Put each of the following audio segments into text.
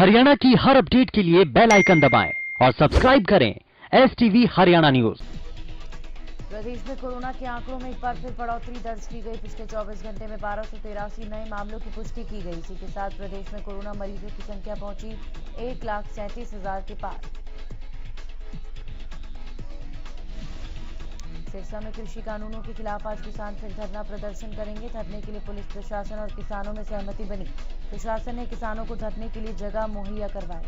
हरियाणा की हर अपडेट के लिए बेल आइकन दबाएं और सब्सक्राइब करें STV हरियाणा न्यूज। प्रदेश में कोरोना के आंकड़ों में एक बार फिर बढ़ोतरी दर्ज की गई। पिछले 24 घंटे में 1283 नए मामलों की पुष्टि की गई। इसी के साथ प्रदेश में कोरोना मरीजों की संख्या पहुंची 1,37,000 के पार। सिरसा में कृषि कानूनों के खिलाफ आज किसान फिर धरना प्रदर्शन करेंगे। धरने के लिए पुलिस प्रशासन और किसानों में सहमति बनी। प्रशासन ने किसानों को धरने के लिए जगह मुहैया करवाई।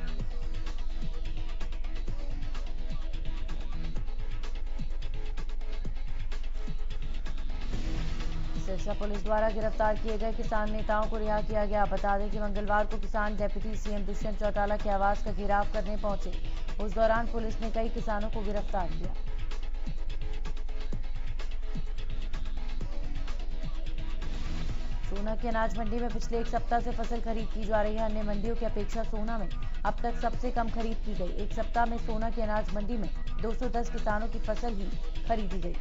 सिरसा पुलिस द्वारा गिरफ्तार किए गए किसान नेताओं को रिहा किया गया। बता दें कि मंगलवार को किसान डेप्यूटी सीएम दुष्यंत चौटाला के आवास का घेराव करने पहुंचे। उस दौरान पुलिस ने कई किसानों को गिरफ्तार किया। सोना की अनाज मंडी में पिछले एक सप्ताह से फसल खरीद की जा रही है। अन्य मंडियों की अपेक्षा सोना में अब तक सबसे कम खरीद की गई। एक सप्ताह में सोना की अनाज मंडी में 210 किसानों की फसल ही खरीदी गई।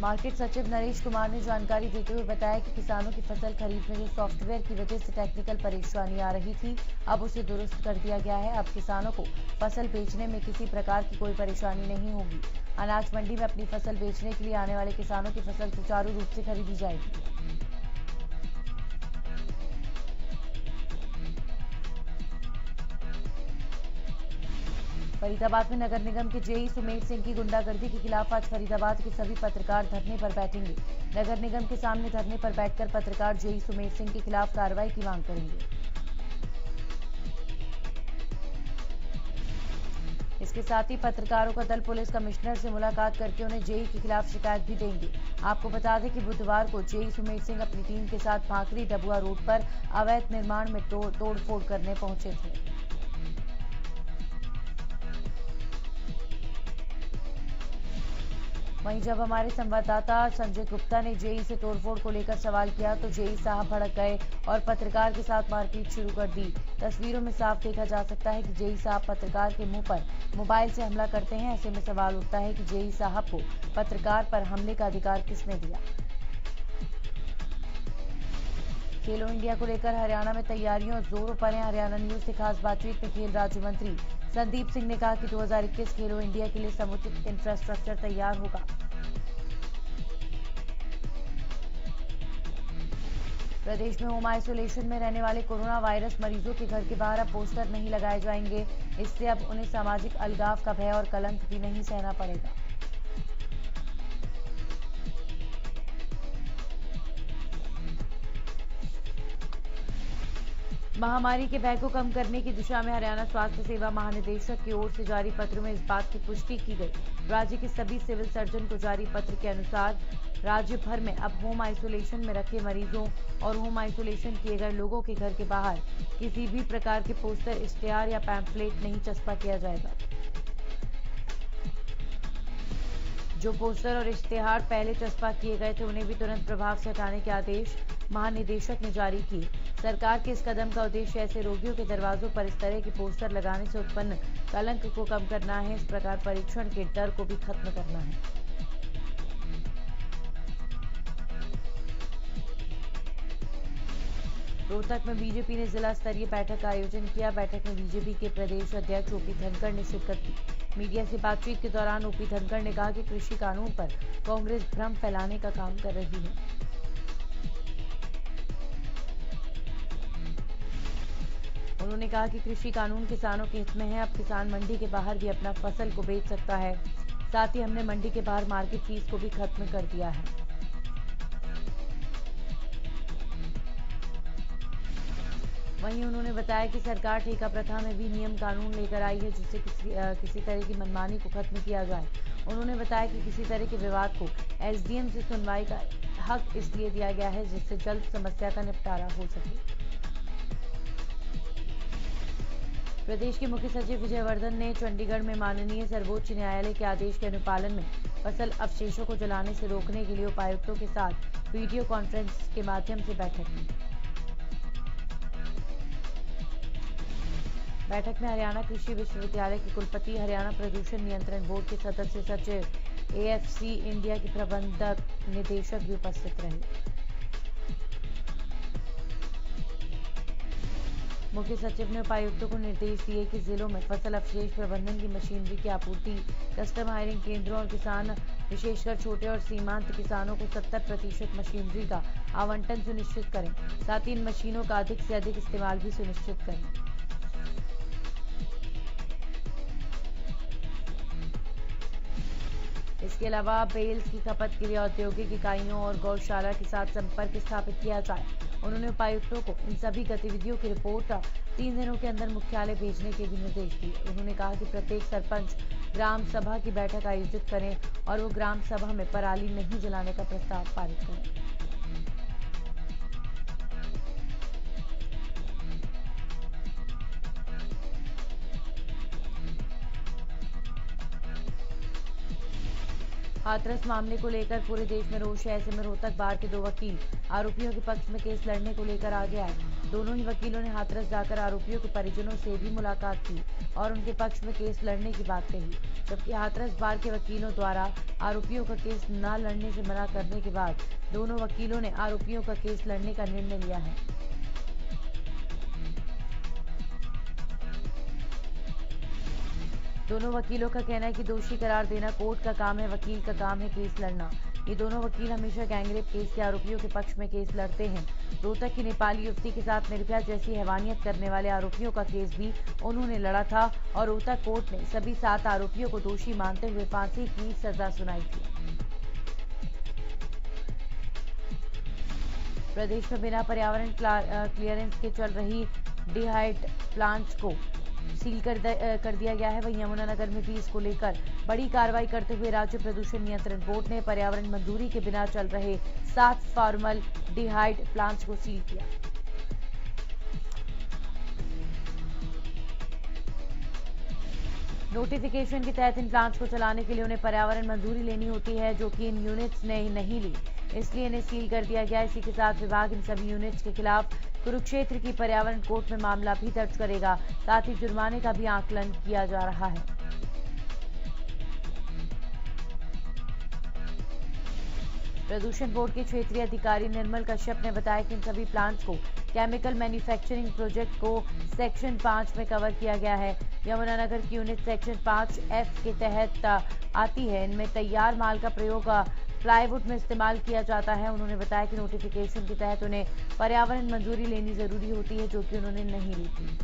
मार्केट सचिव नरेश कुमार ने जानकारी देते हुए बताया कि किसानों की फसल खरीद में जो सॉफ्टवेयर की वजह से टेक्निकल परेशानी आ रही थी, अब उसे दुरुस्त कर दिया गया है। अब किसानों को फसल बेचने में किसी प्रकार की कोई परेशानी नहीं होगी। अनाज मंडी में अपनी फसल बेचने के लिए आने वाले किसानों की फसल सुचारू रूप से खरीदी जाएगी। फरीदाबाद में नगर निगम के जेई सुमेर सिंह की गुंडागर्दी के खिलाफ आज फरीदाबाद के सभी पत्रकार धरने पर बैठेंगे। नगर निगम के सामने धरने पर बैठकर पत्रकार जेई सुमेर सिंह के खिलाफ कार्रवाई की मांग करेंगे। इसके साथ ही पत्रकारों का दल पुलिस कमिश्नर से मुलाकात करके उन्हें जेई के खिलाफ शिकायत भी देंगे। आपको बता दें कि बुधवार को जेई सुमेर सिंह अपनी टीम के साथ भांकरी डबुआ रोड पर अवैध निर्माण में तोड़फोड़ करने पहुंचे थे। वहीं जब हमारे संवाददाता संजय गुप्ता ने जेई से तोड़फोड़ को लेकर सवाल किया तो जेई साहब भड़क गए और पत्रकार के साथ मारपीट शुरू कर दी। तस्वीरों में साफ देखा जा सकता है कि जेई साहब पत्रकार के मुंह पर मोबाइल से हमला करते हैं। ऐसे में सवाल उठता है कि जेई साहब को पत्रकार पर हमले का अधिकार किसने दिया। खेलो इंडिया को लेकर हरियाणा में तैयारियों जोरों पर हैं। हरियाणा न्यूज से खास बातचीत में खेल राज्य मंत्री संदीप सिंह ने कहा कि 2021 खेलो इंडिया के लिए समुचित इंफ्रास्ट्रक्चर तैयार होगा। प्रदेश में होम आइसोलेशन में रहने वाले कोरोना वायरस मरीजों के घर के बाहर अब पोस्टर नहीं लगाए जाएंगे। इससे अब उन्हें सामाजिक अलगाव का भय और कलंक भी नहीं सहना पड़ेगा। महामारी के भय को कम करने की दिशा में हरियाणा स्वास्थ्य सेवा महानिदेशक की ओर से जारी पत्र में इस बात की पुष्टि की गई। राज्य के सभी सिविल सर्जन को जारी पत्र के अनुसार राज्य भर में अब होम आइसोलेशन में रखे मरीजों और होम आइसोलेशन किए गए लोगों के घर के बाहर किसी भी प्रकार के पोस्टर, इश्तेहार या पैम्फलेट नहीं चस्पा किया जाएगा। जो पोस्टर और इश्तेहार पहले चस्पा किए गए थे उन्हें भी तुरंत प्रभाव से हटाने के आदेश महानिदेशक ने जारी किए। सरकार के इस कदम का उद्देश्य ऐसे रोगियों के दरवाजों पर इस तरह के पोस्टर लगाने से उत्पन्न कलंक को कम करना है। इस प्रकार परीक्षण के डर को भी खत्म करना है। रोहतक में बीजेपी ने जिला स्तरीय बैठक का आयोजन किया। बैठक में बीजेपी के प्रदेश अध्यक्ष ओपी धनखड़ ने शिरकत की। मीडिया से बातचीत के दौरान ओपी धनखड़ ने कहा कि कृषि कानून पर कांग्रेस भ्रम फैलाने का काम कर रही है। उन्होंने कहा कि कृषि कानून किसानों के हित में है। अब किसान मंडी के बाहर भी अपना फसल को बेच सकता है। साथ ही हमने मंडी के बाहर मार्केट फीस को भी खत्म कर दिया है। वहीं उन्होंने बताया कि सरकार ठेका प्रथा में भी नियम कानून लेकर आई है जिससे किसी तरह की मनमानी को खत्म किया जाए। उन्होंने बताया कि किसी तरह के विवाद को एसडीएम से सुनवाई का हक इसलिए दिया गया है जिससे जल्द समस्या का निपटारा हो सके। प्रदेश के मुख्य सचिव विजय वर्धन ने चंडीगढ़ में माननीय सर्वोच्च न्यायालय के आदेश के अनुपालन में फसल अवशेषों को जलाने से रोकने के लिए उपायुक्तों के साथ वीडियो कॉन्फ्रेंस के माध्यम से बैठक की। बैठक में हरियाणा कृषि विश्वविद्यालय के कुलपति, हरियाणा प्रदूषण नियंत्रण बोर्ड के सदस्य सचिव, एएफसी इंडिया के प्रबंधक निदेशक भी उपस्थित रहे। मुख्य सचिव ने उपायुक्तों को निर्देश दिए कि जिलों में फसल अवशेष प्रबंधन की मशीनरी की आपूर्ति, कस्टम हायरिंग केंद्रों और किसान विशेषकर छोटे और सीमांत किसानों को 70% मशीनरी का आवंटन सुनिश्चित करें। साथ ही इन मशीनों का अधिक से अधिक इस्तेमाल भी सुनिश्चित करें। इसके अलावा बेल्स की खपत के लिए औद्योगिक इकाइयों और गौशाला के साथ संपर्क स्थापित किया जाए। उन्होंने उपायुक्तों को इन सभी गतिविधियों की रिपोर्ट 3 दिनों के अंदर मुख्यालय भेजने के भी निर्देश दिए। उन्होंने कहा कि प्रत्येक सरपंच ग्राम सभा की बैठक आयोजित करें और वो ग्राम सभा में पराली नहीं जलाने का प्रस्ताव पारित करें। हाथरस मामले को लेकर पूरे देश में रोष है। ऐसे में रोहतक बार के 2 वकील आरोपियों के पक्ष में केस लड़ने को लेकर आगे आए। दोनों ही वकीलों ने हाथरस जाकर आरोपियों के परिजनों से भी मुलाकात की और उनके पक्ष में केस लड़ने की बात कही, जबकि हाथरस बार के वकीलों द्वारा आरोपियों का केस न लड़ने से मना करने के बाद दोनों वकीलों ने आरोपियों का केस लड़ने का निर्णय लिया है। दोनों वकीलों का कहना है कि दोषी करार देना कोर्ट का काम है, वकील का काम है केस लड़ना। ये दोनों वकील हमेशा गैंगरेप केस के आरोपियों के पक्ष में केस लड़ते हैं। रोहतक की नेपाली युवती के साथ निर्भया जैसी हैवानियत करने वाले आरोपियों का केस भी उन्होंने लड़ा था और रोहतक कोर्ट ने सभी 7 आरोपियों को दोषी मानते हुए फांसी की सजा सुनाई थी। प्रदेश में बिना पर्यावरण क्लियरेंस के चल रही डिहाइड प्लांट्स को सील कर दिया गया है। वहीं यमुनानगर में भी इसको लेकर बड़ी कार्रवाई करते हुए राज्य प्रदूषण नियंत्रण बोर्ड ने पर्यावरण मंजूरी के बिना चल रहे 7 फॉर्मल डिहाइड प्लांट्स को सील किया। नोटिफिकेशन के तहत इन प्लांट्स को चलाने के लिए उन्हें पर्यावरण मंजूरी लेनी होती है, जो कि इन यूनिट्स ने नहीं ली, इसलिए इन्हें सील कर दिया गया। इसी के साथ विभाग इन सभी यूनिट्स के खिलाफ कुरुक्षेत्र की पर्यावरण कोर्ट में मामला भी दर्ज करेगा। साथ ही जुर्माने का भी आकलन किया जा रहा है। प्रदूषण बोर्ड के क्षेत्रीय अधिकारी निर्मल कश्यप ने बताया कि इन सभी प्लांट्स को केमिकल मैन्युफैक्चरिंग प्रोजेक्ट को सेक्शन 5 में कवर किया गया है। यमुनानगर की यूनिट सेक्शन 5F के तहत आती है। इनमें तैयार माल का प्रयोग प्लाईवुड में इस्तेमाल किया जाता है। उन्होंने बताया कि नोटिफिकेशन के तहत उन्हें पर्यावरण मंजूरी लेनी जरूरी होती है, जो कि उन्होंने नहीं ली थी।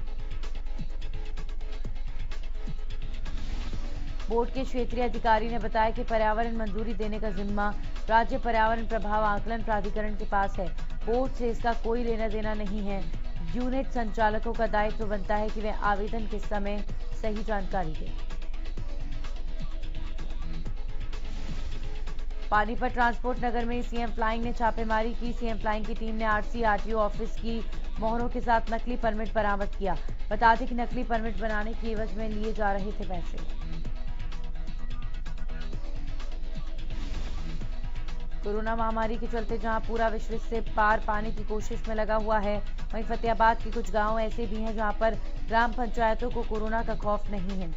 बोर्ड के क्षेत्रीय अधिकारी ने बताया कि पर्यावरण मंजूरी देने का जिम्मा राज्य पर्यावरण प्रभाव आकलन प्राधिकरण के पास है। बोर्ड से इसका कोई लेना देना नहीं है। यूनिट संचालकों का दायित्व बनता है कि वे आवेदन के समय सही जानकारी दें। पानीपत ट्रांसपोर्ट नगर में सीएम फ्लाइंग ने छापेमारी की। सीएम फ्लाइंग की टीम ने आरसी आरटीओ ऑफिस की मोहरों के साथ नकली परमिट बरामद किया। बता दें कि नकली परमिट बनाने की एवज में लिए जा रहे थे पैसे। कोरोना महामारी के चलते जहां पूरा विश्व से पार पाने की कोशिश में लगा हुआ है, वहीं फतेहाबाद के कुछ गांव ऐसे भी हैं जहां पर ग्राम पंचायतों को कोरोना का खौफ नहीं है।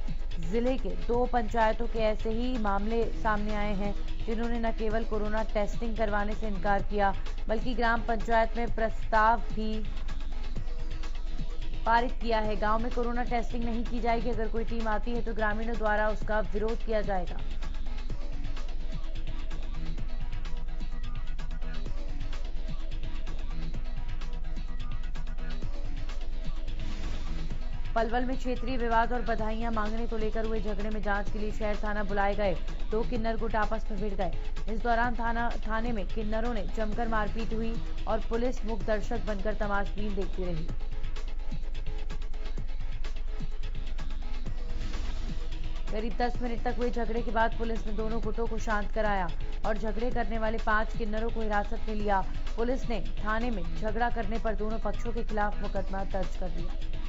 जिले के 2 पंचायतों के ऐसे ही मामले सामने आए हैं, जिन्होंने न केवल कोरोना टेस्टिंग करवाने से इनकार किया, बल्कि ग्राम पंचायत में प्रस्ताव भी पारित किया है। गांव में कोरोना टेस्टिंग नहीं की जाएगी। अगर कोई टीम आती है तो ग्रामीणों द्वारा उसका विरोध किया जाएगा। पलवल में क्षेत्रीय विवाद और बधाइयां मांगने को लेकर हुए झगड़े में जांच के लिए शहर थाना बुलाए गए 2 किन्नर गुट आपस में भिड़ गए। इस दौरान थाने में किन्नरों ने जमकर मारपीट हुई और पुलिस मूक दर्शक बनकर तमाशबीन देखती रही। करीब 10 मिनट तक हुए झगड़े के बाद पुलिस ने दोनों गुटों को शांत कराया और झगड़े करने वाले 5 किन्नरों को हिरासत में लिया। पुलिस ने थाने में झगड़ा करने पर दोनों पक्षों के खिलाफ मुकदमा दर्ज कर दिया।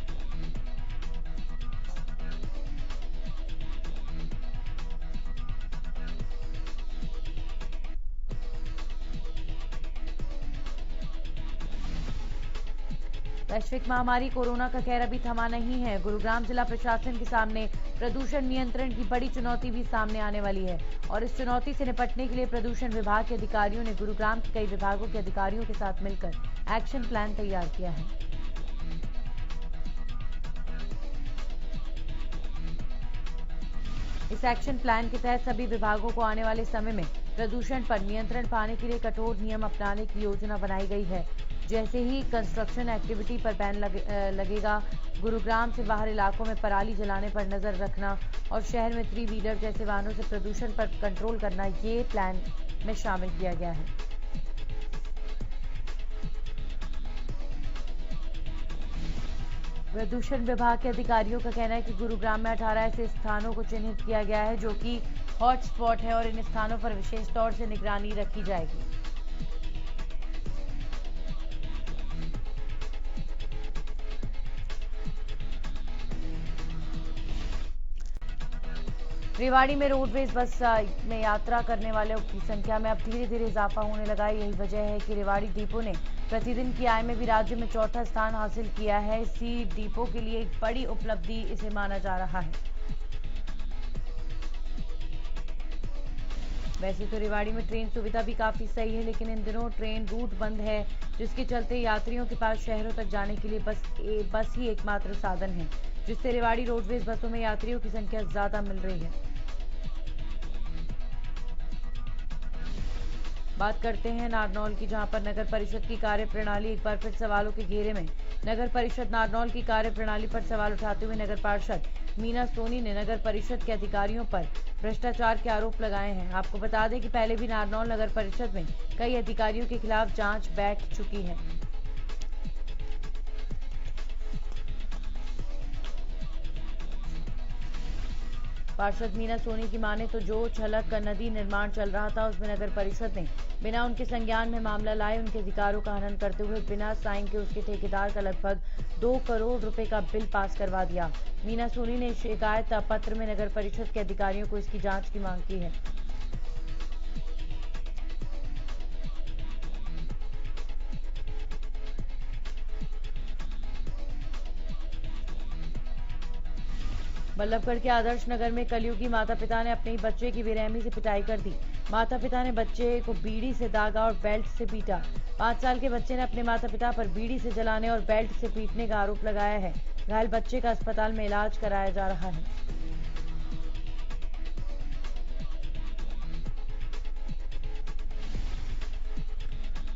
वैश्विक महामारी कोरोना का कहर अभी थमा नहीं है। गुरुग्राम जिला प्रशासन के सामने प्रदूषण नियंत्रण की बड़ी चुनौती भी सामने आने वाली है और इस चुनौती से निपटने के लिए प्रदूषण विभाग के अधिकारियों ने गुरुग्राम के कई विभागों के अधिकारियों के साथ मिलकर एक्शन प्लान तैयार किया है। इस एक्शन प्लान के तहत सभी विभागों को आने वाले समय में प्रदूषण पर नियंत्रण पाने के लिए कठोर नियम अपनाने की योजना बनाई गई है। जैसे ही कंस्ट्रक्शन एक्टिविटी पर बैन लगेगा, गुरुग्राम से बाहर इलाकों में पराली जलाने पर नजर रखना और शहर में 3 व्हीलर जैसे वाहनों से प्रदूषण पर कंट्रोल करना, ये प्लान में शामिल किया गया है। प्रदूषण विभाग के अधिकारियों का कहना है कि गुरुग्राम में 18 ऐसे स्थानों को चिन्हित किया गया है जो कि हॉटस्पॉट है और इन स्थानों पर विशेष तौर से निगरानी रखी जाएगी। रेवाड़ी में रोडवेज बस में यात्रा करने वालों की संख्या में अब धीरे धीरे इजाफा होने लगा है। यही वजह है कि रेवाड़ी डिपो ने प्रतिदिन की आय में भी राज्य में चौथा स्थान हासिल किया है। इसी डिपो के लिए एक बड़ी उपलब्धि इसे माना जा रहा है। वैसे तो रेवाड़ी में ट्रेन सुविधा भी काफी सही है, लेकिन इन दिनों ट्रेन रूट बंद है, जिसके चलते यात्रियों के पास शहरों तक जाने के लिए बस ही एकमात्र साधन है, जिससे रेवाड़ी रोडवेज बसों में यात्रियों की संख्या ज्यादा मिल रही है। बात करते हैं नारनौल की, जहां पर नगर परिषद की कार्यप्रणाली एक बार फिर सवालों के घेरे में। नगर परिषद नारनौल की कार्यप्रणाली पर सवाल उठाते हुए नगर पार्षद मीना सोनी ने नगर परिषद के अधिकारियों पर भ्रष्टाचार के आरोप लगाए हैं। आपको बता दें कि पहले भी नारनौल नगर परिषद में कई अधिकारियों के खिलाफ जांच बैठ चुकी है। पार्षद मीना सोनी की माने तो जो छलक नदी निर्माण चल रहा था, उसमें नगर परिषद ने बिना उनके संज्ञान में मामला लाए उनके अधिकारों का हनन करते हुए बिना साइन के उसके ठेकेदार का लगभग 2 करोड़ रुपए का बिल पास करवा दिया। मीना सोनी ने शिकायत पत्र में नगर परिषद के अधिकारियों को इसकी जांच की मांग की है। बल्लभगढ़ के आदर्श नगर में कलयुगी माता पिता ने अपने ही बच्चे की बेरहमी से पिटाई कर दी। माता पिता ने बच्चे को बीड़ी से दागा और बेल्ट से पीटा। 5 साल के बच्चे ने अपने माता पिता पर बीड़ी से जलाने और बेल्ट से पीटने का आरोप लगाया है। घायल बच्चे का अस्पताल में इलाज कराया जा रहा है।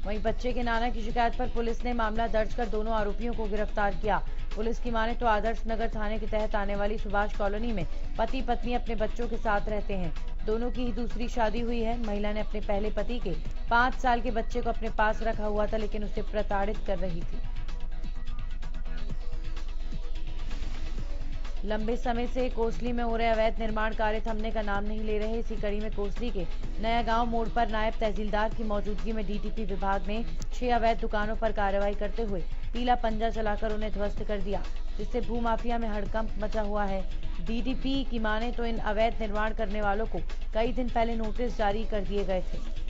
वहीं बच्चे के नाना की शिकायत पर पुलिस ने मामला दर्ज कर दोनों आरोपियों को गिरफ्तार किया। पुलिस की माने तो आदर्श नगर थाने के तहत आने वाली सुभाष कॉलोनी में पति पत्नी अपने बच्चों के साथ रहते हैं। दोनों की ही दूसरी शादी हुई है। महिला ने अपने पहले पति के 5 साल के बच्चे को अपने पास रखा हुआ था, लेकिन उसे प्रताड़ित कर रही थी। लंबे समय से कोसली में हो रहे अवैध निर्माण कार्य थमने का नाम नहीं ले रहे। इसी कड़ी में कोसली के नया गांव मोड़ पर नायब तहसीलदार की मौजूदगी में डीटीपी विभाग ने 6 अवैध दुकानों पर कार्रवाई करते हुए पीला पंजा चलाकर उन्हें ध्वस्त कर दिया, जिससे भूमाफिया में हड़कंप मचा हुआ है। डीटीपी की माने तो इन अवैध निर्माण करने वालों को कई दिन पहले नोटिस जारी कर दिए गए थे।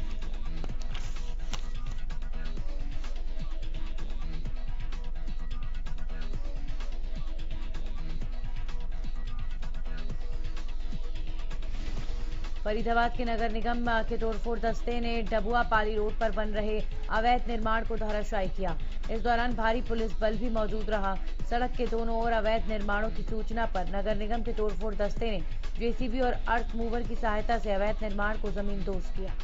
फरीदाबाद के नगर निगम के तोड़फोड़ दस्ते ने डबुआ पाली रोड पर बन रहे अवैध निर्माण को धराशायी किया। इस दौरान भारी पुलिस बल भी मौजूद रहा। सड़क के दोनों ओर अवैध निर्माणों की सूचना पर नगर निगम के तोड़फोड़ दस्ते ने जेसीबी और अर्थ मूवर की सहायता से अवैध निर्माण को जमींदोज किया।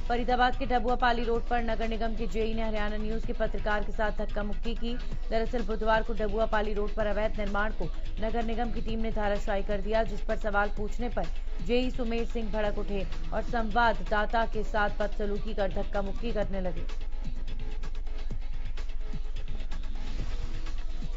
फरीदाबाद के डबुआ पाली रोड पर नगर निगम के जेई ने हरियाणा न्यूज के पत्रकार के साथ धक्का मुक्की की। दरअसल बुधवार को डबुआ पाली रोड पर अवैध निर्माण को नगर निगम की टीम ने धराशायी कर दिया, जिस पर सवाल पूछने पर जेई सुमेर सिंह भड़क उठे और संवाददाता के साथ बदसलूकी कर धक्का मुक्की करने लगे।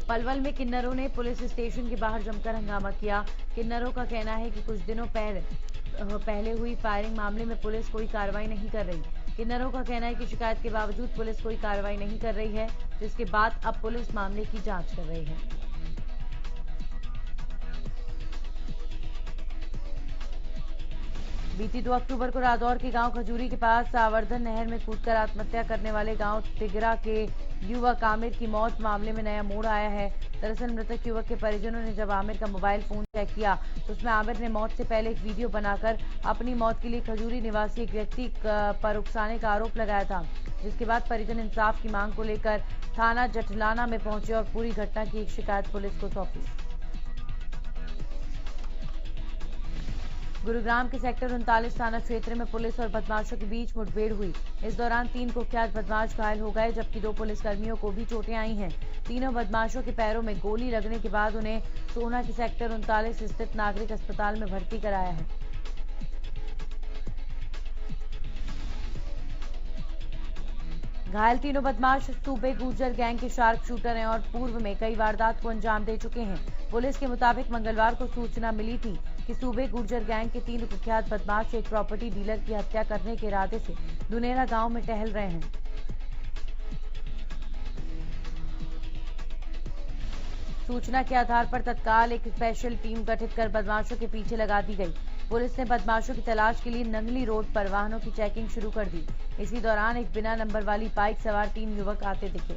पलवल में किन्नरों ने पुलिस स्टेशन के बाहर जमकर हंगामा किया। किन्नरों का कहना है कि कुछ दिनों पहले हुई फायरिंग मामले में पुलिस कोई कार्रवाई नहीं कर रही। किन्नरों का कहना है कि शिकायत के बावजूद पुलिस कोई कार्रवाई नहीं कर रही है, जिसके बाद अब पुलिस मामले की जांच कर रही है। बीती 2 अक्टूबर को रादौर के गांव खजूरी के पास आवर्धन नहर में कूदकर आत्महत्या करने वाले गांव तिगरा के युवक आमिर की मौत मामले में नया मोड़ आया है। दरअसल मृतक युवक के परिजनों ने जब आमिर का मोबाइल फोन चेक किया तो उसमें आमिर ने मौत से पहले एक वीडियो बनाकर अपनी मौत के लिए खजूरी निवासी एक व्यक्ति पर उकसाने का आरोप लगाया था, जिसके बाद परिजन इंसाफ की मांग को लेकर थाना जटलाना में पहुंचे और पूरी घटना की एक शिकायत पुलिस को सौंपी। गुरुग्राम के सेक्टर 39 थाना क्षेत्र में पुलिस और बदमाशों के बीच मुठभेड़ हुई। इस दौरान 3 कुख्यात बदमाश घायल हो गए, जबकि 2 पुलिसकर्मियों को भी चोटें आई हैं। तीनों बदमाशों के पैरों में गोली लगने के बाद उन्हें सोहना के सेक्टर 39 स्थित नागरिक अस्पताल में भर्ती कराया है। घायल तीनों बदमाश सूबे गुर्जर गैंग के शार्प शूटर हैं और पूर्व में कई वारदात को अंजाम दे चुके हैं। पुलिस के मुताबिक मंगलवार को सूचना मिली थी कि सूबे गुर्जर गैंग के 3 कुख्यात बदमाश एक प्रॉपर्टी डीलर की हत्या करने के इरादे से दुनेरा गांव में टहल रहे हैं। सूचना के आधार पर तत्काल एक स्पेशल टीम गठित कर बदमाशों के पीछे लगा दी गई। पुलिस ने बदमाशों की तलाश के लिए नंगली रोड पर वाहनों की चेकिंग शुरू कर दी। इसी दौरान एक बिना नंबर वाली बाइक सवार 3 युवक आते दिखे।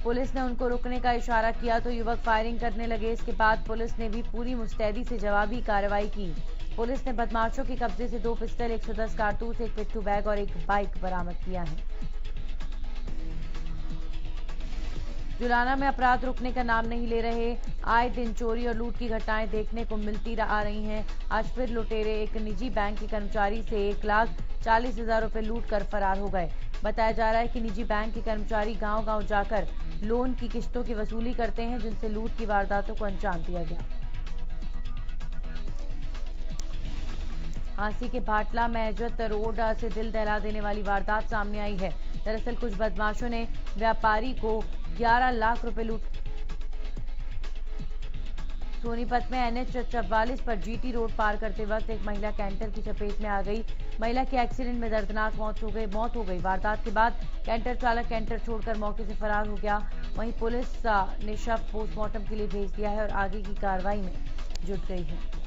पुलिस ने उनको रुकने का इशारा किया तो युवक फायरिंग करने लगे। इसके बाद पुलिस ने भी पूरी मुस्तैदी से जवाबी कार्रवाई की। पुलिस ने बदमाशों के कब्जे से 2 पिस्टल, 110 कारतूस, एक पिट्ठू बैग और एक बाइक बरामद किया है। जुलाना में अपराध रुकने का नाम नहीं ले रहे। आए दिन चोरी और लूट की घटनाएं देखने को मिलती आ रही हैं। आज फिर लुटेरे एक निजी बैंक के कर्मचारी से 1,40,000 रुपए लूट कर फरार हो गए। बताया जा रहा है कि निजी बैंक के कर्मचारी गांव-गांव जाकर लोन की किस्तों की वसूली करते हैं, जिनसे लूट की वारदातों को अंजाम दिया गया। झांसी के भाटला मेहजत रोड से दिल दहला देने वाली वारदात सामने आई है। दरअसल कुछ बदमाशों ने व्यापारी को 11 लाख रुपए लूट। सोनीपत में NH 44 पर GT रोड पार करते वक्त एक महिला कैंटर की चपेट में आ गई। महिला की एक्सीडेंट में दर्दनाक मौत हो गई। वारदात के बाद कैंटर चालक कैंटर छोड़कर मौके से फरार हो गया। वहीं पुलिस ने शव पोस्टमार्टम के लिए भेज दिया है और आगे की कार्रवाई में जुट गई है।